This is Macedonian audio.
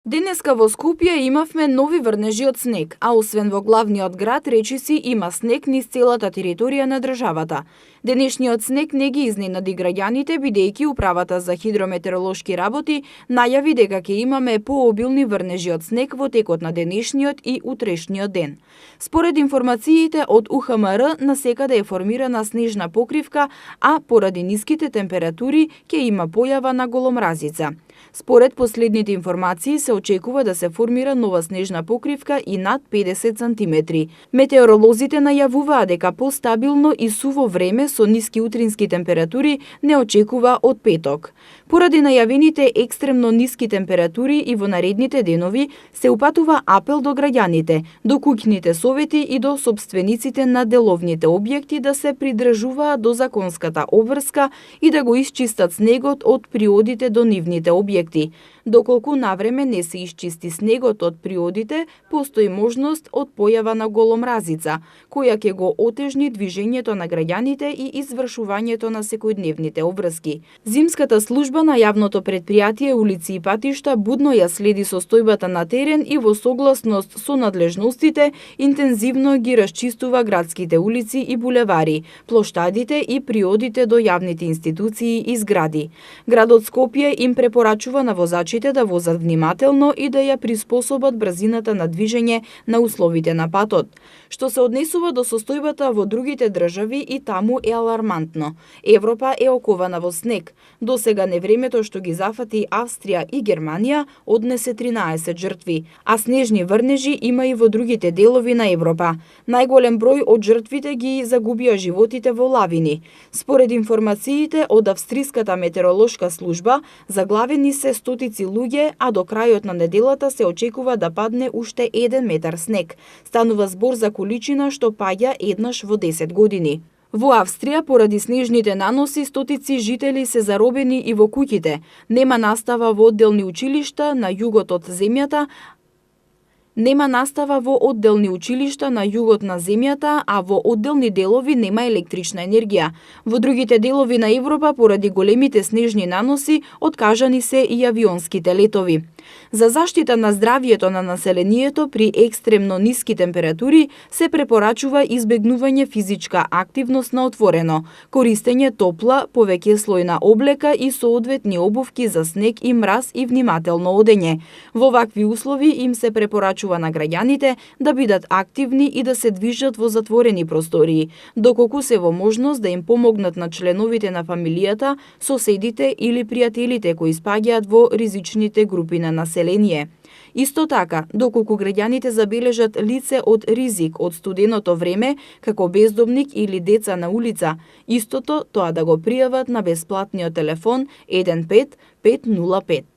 Денеска во Скопје имавме нови врнежи од снег, а освен во главниот град, речиси има снег низ целата територија на државата. Денешниот снег не ги изненади граѓаните, бидејќи Управата за хидрометеоролошки работи најави дека ќе имаме пообилни врнежи од снег во текот на денешниот и утрешниот ден. Според информациите од УХМР, насекаде е формирана снежна покривка, а поради ниските температури ќе има појава на голомразица. Според последните информации се очекува да се формира нова снежна покривка и над 50 сантиметри. Метеоролозите најавуваа дека постабилно и суво време со ниски утрински температури не очекува од петок. Поради најавените екстремно ниски температури и во наредните денови се упатува апел до граѓаните, до куќните совети и до собствениците на деловните објекти да се придржуваат до законската обврска и да го исчистат снегот од приодите до нивните објекти. Доколку навреме не се исчисти снегот од приодите, постои можност од појава на голомразица, која ќе го отежни движењето на граѓаните и извршувањето на секојдневните обврски. Зимската служба на јавното претпријатие улици и патишта будно ја следи состојбата на терен и во согласност со надлежностите интензивно ги расчистува градските улици и булевари, плоштадите и приодите до јавните институции и згради. Градот Скопје им препорачува на возачите да возат внимателно и да ја приспособат брзината на движење на условите на патот. Што се однесува до состојбата во другите држави, и таму е алармантно. Европа е окована во снег. Досега невремето што ги зафати Австрија и Германија однесе 13 жртви, а снежни врнежи има и во другите делови на Европа. Најголем број од жртвите ги загубија животите во лавини. Според информациите од Австриската метеоролошка служба, заглавени се стотици луѓе, а до крајот на неделата се очекува да падне уште 1 метар снег. Станува збор за количина што паѓа еднаш во 10 години. Во Австрија, поради снежните наноси, стотици жители се заробени и во куќите. Нема настава во одделни училишта на југот од земјата, на југот на земјата, а во одделни делови нема електрична енергија. Во другите делови на Европа, поради големите снежни наноси, откажани се и авионските летови. За заштита на здравието на населението при екстремно ниски температури се препорачува избегнување физичка активност на отворено, користење топла, повеќе слојна облека и соодветни обувки за снег и мраз и внимателно одење. Во вакви услови им се препорачува на граѓаните да бидат активни и да се движат во затворени простории, доколку се во можност да им помогнат на членовите на фамилијата, соседите или пријателите кои спаѓаат во ризичните групи на население. Исто така, доколку граѓаните забележат лице од ризик од студеното време, како бездомник или деца на улица, истото тоа да го пријават на бесплатниот телефон 15 505.